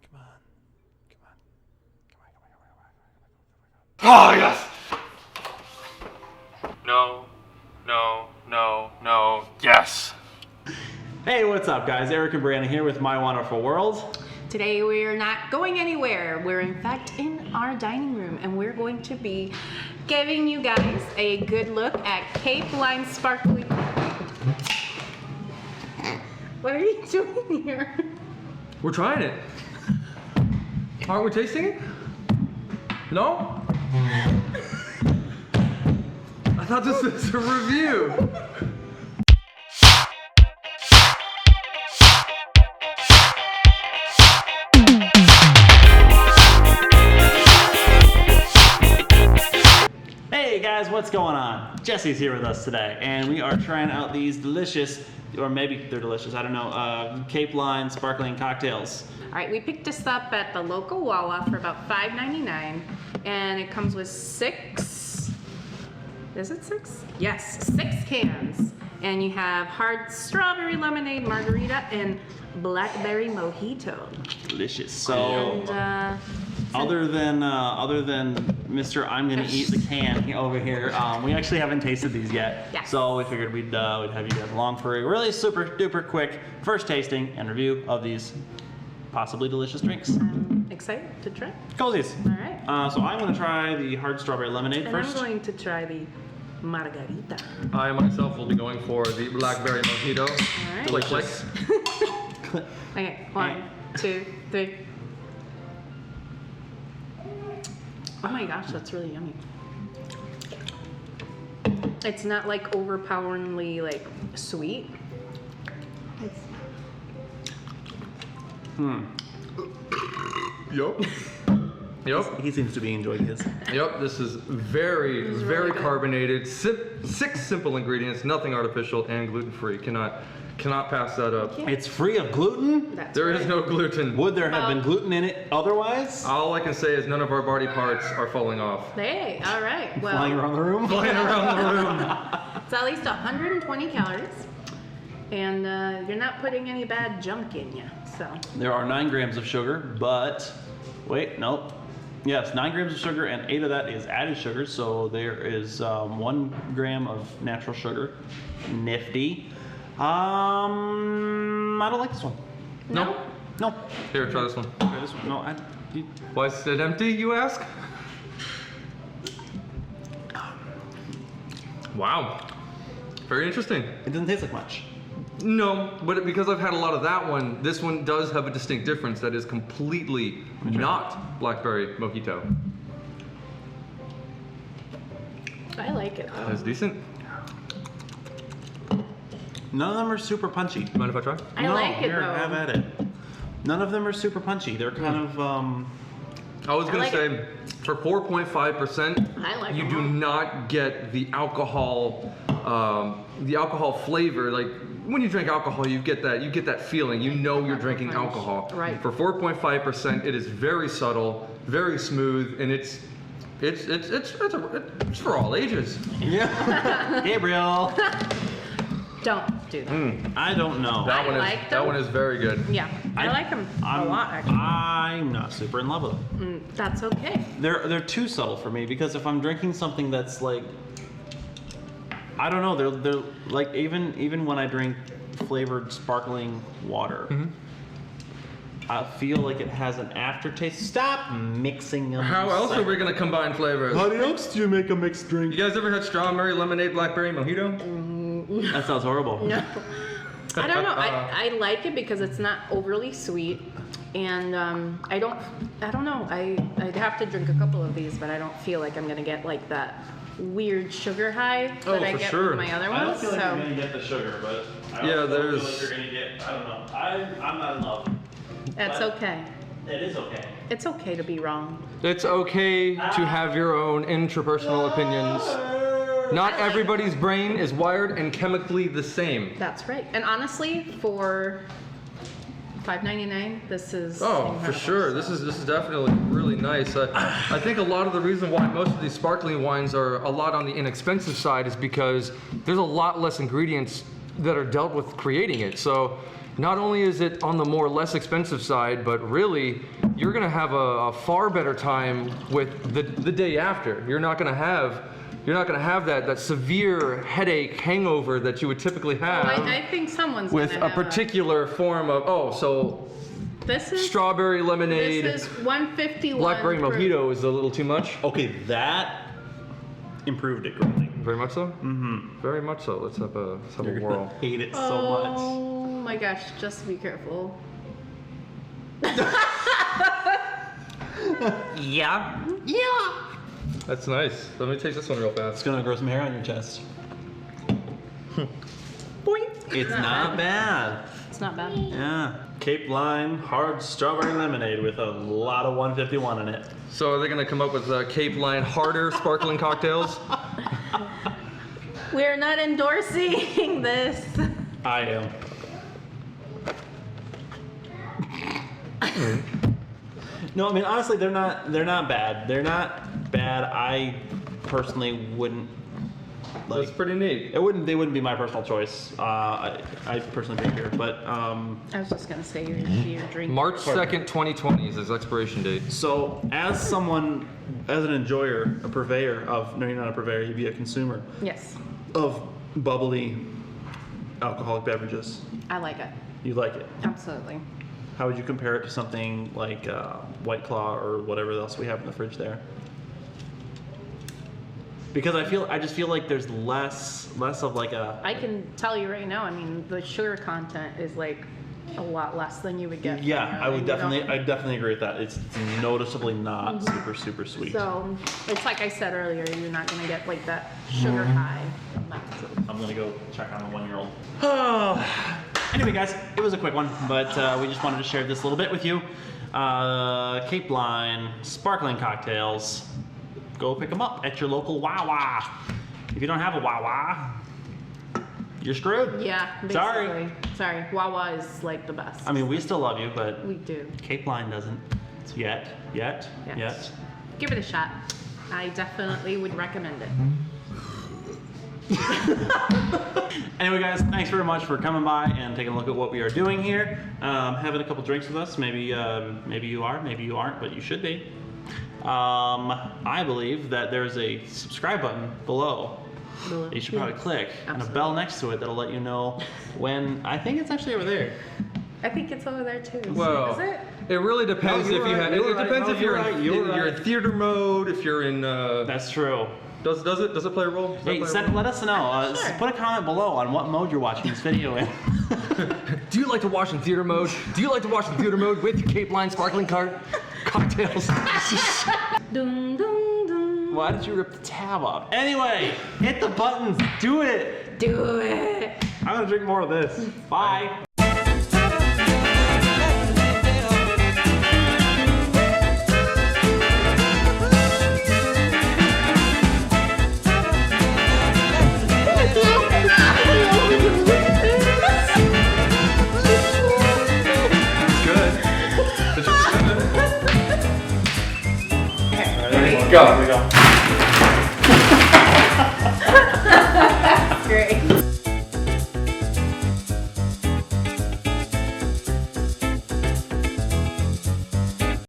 Come on. Come on. Come on. Come on. Oh, yes! No. No. No. No. Yes! Hey, what's up, guys? Eric and Brianna here with My Wonderful World. Today we're not going anywhere. We're in fact in our dining room and we're going to be giving you guys a good look at Cape Line Sparkling. What are you doing here? We're trying it. Aren't we tasting it? No? I thought this was a review. Hey guys, what's going on? Jesse's here with us today, and we are trying out these delicious, or maybe they're delicious, I don't know, Cape Line sparkling cocktails. All right, we picked this up at the local Wawa for about $5.99, and it comes with 6. Is it 6? Yes, 6 cans, and you have hard strawberry lemonade margarita and blackberry mojito. Delicious. So, And, other than Mr. I'm gonna eat the can over here, we actually haven't tasted these yet. Yes. So we figured we'd have you guys along for a really super duper quick first tasting and review of these possibly delicious drinks. excited to try? Cozies. All right. So I'm gonna try the hard strawberry lemonade And first. I'm going to try the margarita. I myself will be going for the Blackberry Mojito. All right. Delicious. Okay, 1, 2, 3. Oh my gosh, that's really yummy. It's not like overpoweringly like sweet. It's... Yup. Yep. He seems to be enjoying his. Yep. This is very, This is very really good. carbonated. 6 simple ingredients, nothing artificial, and gluten-free. Cannot pass that up. It's free of gluten. That's There right. is no gluten. Would there have been gluten in it otherwise? All I can say is none of our body parts are falling off. Hey, all right. Well, Flying around the room? Flying around the room. it's at least 120 calories, and you're not putting any bad junk in you. So There are 9 grams of sugar, but wait, nope. Yes, 9 grams of sugar, and 8 of that is added sugar. So there is 1 gram of natural sugar. Nifty. I don't like this one. No. No. Here, try this one. Try this one. No, Why is it empty, you ask? Wow. Very interesting. it doesn't taste like much. No, but because I've had a lot of that one, this one does have a distinct difference that is completely not Blackberry Mojito. I like it. That's decent. None of them are super punchy. Mind if I try? I no, like it here, though. have at it. None of them are super punchy. They're kind of I was gonna like say, for 4.5%, I like you them do all. not get the alcohol flavor. Like when you drink alcohol, you get that feeling. You know you're drinking alcohol. Right. For 4.5%, it is very subtle, very smooth, and it's for all ages. yeah. Gabriel. Don't do that. I don't know. That one is like that them. one is very good. Yeah, I like them a I'm- lot actually. I'm not super in love with them. That's okay. They're too subtle for me, because if I'm drinking something that's like, I don't know, they're like, even when I drink flavored sparkling water, I feel like it has an aftertaste. Stop mixing them. How else are we gonna combine flavors? else do you make a mixed drink? You guys ever had strawberry lemonade blackberry mojito? That sounds horrible. No, I don't know. I like it because it's not overly sweet, and I don't know. I'd have to drink a couple of these, but I don't feel like I'm gonna get like that weird sugar high that I for get sure. with my other I don't ones. feel like So you're gonna get the sugar, but I Yeah, also don't there's- feel like you're gonna get. I don't know. I'm not in love. that's but okay. It is okay. It's okay to be wrong. It's okay to have your own intrapersonal opinions. Not everybody's brain is wired and chemically the same. That's right. And honestly, for $5.99, this is Oh, for incredible. sure. This is definitely really nice. I think a lot of the reason why most of these sparkling wines are a lot on the inexpensive side is because there's a lot less ingredients that are dealt with creating it. So not only is it on the less expensive side, but really you're gonna have a far better time with the day after. You're not gonna have that severe headache hangover that you would typically have I think someone's with gonna a have particular form of This is strawberry lemonade. This is 151. Blackberry proof. Mojito is a little too much. Okay, that improved it greatly. Very much so? Mm-hmm. Very much so. Let's have a You're whirl. gonna hate it so much. Oh my gosh, just be careful. Yeah. That's nice. Let me taste this one real It's fast. gonna grow some hair on your chest. Boing. It's not bad. It's not bad. Yeah. Cape Line hard strawberry lemonade with a lot of 151 in it. So are they gonna come up with Cape Line harder sparkling cocktails? We're not endorsing this. I am. No, I mean honestly, they're not bad. They're not bad. I personally wouldn't like. That's pretty neat. They wouldn't be my personal choice. I personally drink beer, but I was just gonna say your drink. March 2nd, 2020 is his expiration date. so as an enjoyer, a purveyor of no, you're not a purveyor. You'd be a consumer Yes, of bubbly alcoholic beverages. I like it. You like it. Absolutely. How would you compare it to something like White Claw or whatever else we have in the fridge there? Because I just feel like there's less of like a. I can tell you right now. I mean, the sugar content is like a lot less than you would get. from Yeah, your I would thing, you know? definitely agree with that. It's noticeably not super sweet. So it's like I said earlier, you're not gonna get like that sugar high from that. I'm gonna go check on the 1-year-old. Oh. Anyway, guys, it was a quick one, but we just wanted to share this a little bit with you. Cape Line sparkling cocktails. Go pick them up at your local Wawa. If you don't have a Wawa, you're screwed. Yeah, basically. Sorry, Wawa is like the best. I mean, we still love you, but We do. Cape Line doesn't. Yet. Yes. Give it a shot. I definitely would recommend it. Anyway, guys, thanks very much for coming by and taking a look at what we are doing here. Having a couple drinks with us. Maybe you are, maybe you aren't, but you should be. I believe that there's a subscribe button below. You should probably click, and a bell next to it that'll let you know when. I think it's actually over there. I think it's over there too. Well, Is it? it really depends No, you're if you right, have. you're It right. depends No, if you're you're in theater mode. If you're in. That's true. Does it play a role? Does that Hey, play a role? let us know. Sure. Put a comment below on what mode you're watching this video in. Do you like to watch in theater mode? Do you like to watch in theater mode with Cape Line sparkling cocktails? Dun, dun, dun. Why did you rip the tab off? Anyway, hit the buttons. Do it. Do it. I'm gonna drink more of this. Bye. Go. Here we go.